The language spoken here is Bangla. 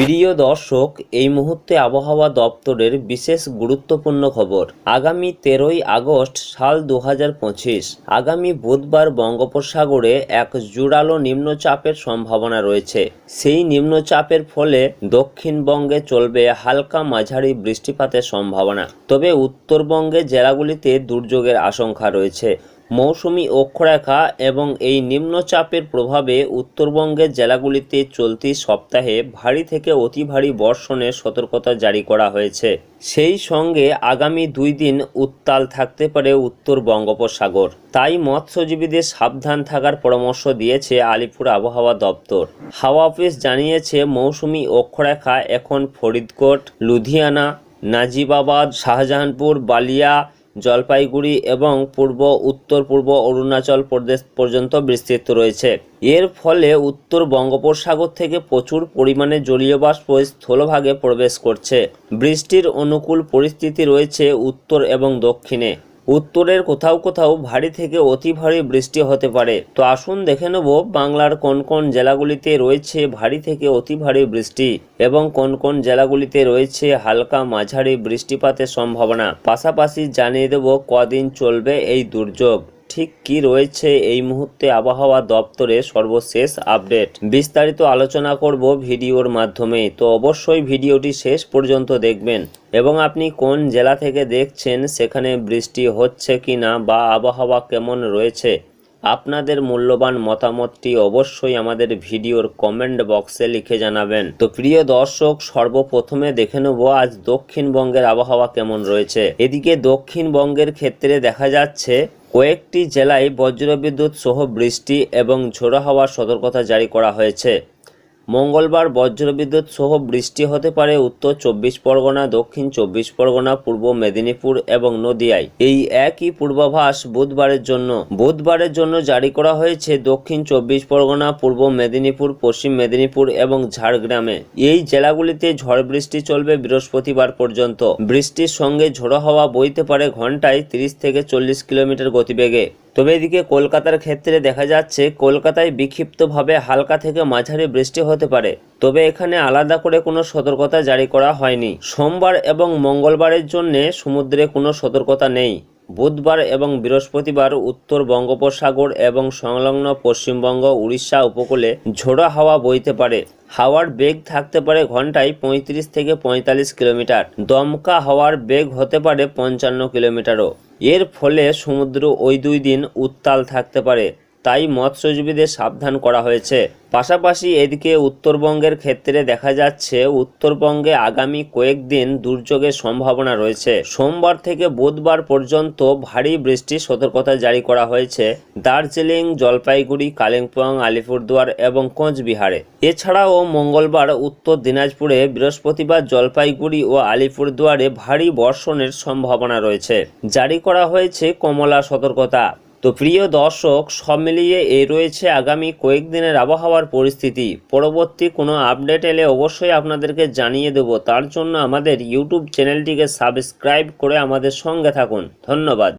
প্রিয় দর্শক, এই মুহূর্তে আবহাওয়া দপ্তরের বিশেষ গুরুত্বপূর্ণ খবর। আগামী 13ই আগস্ট সাল 2025 আগামী বুধবার বঙ্গোপসাগরে এক জোরালো নিম্নচাপের সম্ভাবনা রয়েছে। সেই নিম্নচাপের ফলে দক্ষিণবঙ্গে চলবে হালকা মাঝারি বৃষ্টিপাতের সম্ভাবনা। তবে উত্তরবঙ্গের জেলাগুলিতে দুর্যোগের আশঙ্কা রয়েছে। মৌসুমি অক্ষরেখা এবং এই নিম্নচাপের প্রভাবে উত্তরবঙ্গের জেলাগুলিতে চলতি সপ্তাহে ভারী থেকে অতি ভারী বর্ষণের সতর্কতা জারি করা হয়েছে। সেই সঙ্গে আগামী 2 দিন উত্তাল থাকতে পারে উত্তর বঙ্গোপসাগর। তাই মৎস্যজীবীদের সাবধান থাকার পরামর্শ দিয়েছে আলিপুর আবহাওয়া দপ্তর। হাওয়া অফিস জানিয়েছে, মৌসুমি অক্ষরেখা এখন ফরিদকোট, লুধিয়ানা, নাজিবাবাদ, শাহজাহানপুর, বালিয়া, জলপাইগুড়ি এবং উত্তর পূর্ব অরুণাচল প্রদেশ পর্যন্ত বিস্তৃত রয়েছে। এর ফলে উত্তর বঙ্গোপসাগর থেকে প্রচুর পরিমাণে জলীয় বাষ্প স্থলভাগে প্রবেশ করছে। বৃষ্টির অনুকূল পরিস্থিতি রয়েছে উত্তর এবং দক্ষিণে। উত্তরের কোথাও কোথাও ভারী থেকে অতি ভারী বৃষ্টি হতে পারে। তো আসুন দেখে নেব বাংলার কোন কোন জেলাগুলিতে রয়েছে ভারী থেকে অতি ভারী বৃষ্টি এবং কোন কোন জেলাগুলিতে রয়েছে হালকা মাঝারি বৃষ্টিপাতের সম্ভাবনা। পাশাপাশি জানিয়ে দেব কদিন চলবে এই দুর্যোগ, ঠিক কি রয়েছে এই মুহূর্তে আবহাওয়া দপ্তরে সর্বশেষ আপডেট। বিস্তারিত আলোচনা করব ভিডিওর মাধ্যমে। তো অবশ্যই ভিডিওটি শেষ পর্যন্ত দেখবেন এবং আপনি কোন জেলা থেকে দেখছেন, সেখানে বৃষ্টি হচ্ছে কি না বা আবহাওয়া কেমন রয়েছে, আপনাদের মূল্যবান মতামতটি অবশ্যই আমাদের ভিডিওর কমেন্ট বক্সে লিখে জানাবেন। তো প্রিয় দর্শক, সর্বপ্রথমে দেখে নেব আজ দক্ষিণবঙ্গের আবহাওয়া কেমন রয়েছে। এদিকে দক্ষিণবঙ্গের ক্ষেত্রে দেখা যাচ্ছে কয়েকটি জেলায় বজ্রবিদ্যুৎ সহ বৃষ্টি এবং ঝোড়ো হাওয়ার সতর্কতা জারি করা হয়েছে। মঙ্গলবার বজ্রবিদ্যুৎ সহ বৃষ্টি হতে পারে উত্তর 24 পরগনা, দক্ষিণ 24 পরগনা, পূর্ব মেদিনীপুর এবং নদিয়ায়। এই একই পূর্বাভাস বুধবারের জন্য জারি করা হয়েছে দক্ষিণ 24 পরগনা, পূর্ব মেদিনীপুর, পশ্চিম মেদিনীপুর এবং ঝাড়গ্রামে। এই জেলাগুলিতে ঝড় বৃষ্টি চলবে বৃহস্পতিবার পর্যন্ত। বৃষ্টির সঙ্গে ঝোড়ো হাওয়া বইতে পারে ঘন্টায় 30 থেকে 40 কিলোমিটার গতিবেগে। তবে এদিকে কলকাতার ক্ষেত্রে দেখা যাচ্ছে কলকাতায় বিক্ষিপ্তভাবে হালকা থেকে মাঝারি বৃষ্টি হতে পারে। তবে এখানে আলাদা করে কোনো সতর্কতা জারি করা হয়নি। সোমবার এবং মঙ্গলবারের জন্য সমুদ্রে কোনো সতর্কতা নেই। বুধবার এবং বৃহস্পতিবার উত্তর বঙ্গোপসাগর এবং সংলগ্ন পশ্চিমবঙ্গ, উড়িষ্যা উপকূলে ঝোড়ো হাওয়া বইতে পারে। হাওয়ার বেগ থাকতে পারে ঘন্টায় 35 থেকে 45 কিলোমিটার। দমকা হাওয়ার বেগ হতে পারে 55 কিলোমিটারও। এর ফলে সমুদ্র ওই 2 দিন উত্তাল থাকতে পারে, তাই মৎস্যজীবীদের সাবধান করা হয়েছে। পাশাপাশি এদিকে উত্তরবঙ্গের ক্ষেত্রে দেখা যাচ্ছে উত্তরবঙ্গে আগামী কয়েকদিন দুর্যোগের সম্ভাবনা রয়েছে। সোমবার থেকে বুধবার পর্যন্ত ভারী বৃষ্টির সতর্কতা জারি করা হয়েছে দার্জিলিং, জলপাইগুড়ি, কালিম্পং, আলিপুরদুয়ার এবং কোচবিহারে। এছাড়াও মঙ্গলবার উত্তর দিনাজপুরে, বৃহস্পতিবার জলপাইগুড়ি ও আলিপুরদুয়ারে ভারী বর্ষণের সম্ভাবনা রয়েছে। জারি করা হয়েছে কমলা সতর্কতা। তো প্রিয় দর্শক, সব মিলিয়ে এই রয়েছে আগামী কয়েকদিনের আবহাওয়ার পরিস্থিতি। পরবর্তী কোনো আপডেট এলে অবশ্যই আপনাদেরকে জানিয়ে দেব। তার জন্য আমাদের ইউটিউব চ্যানেলটিকে সাবস্ক্রাইব করে আমাদের সঙ্গে থাকুন। ধন্যবাদ।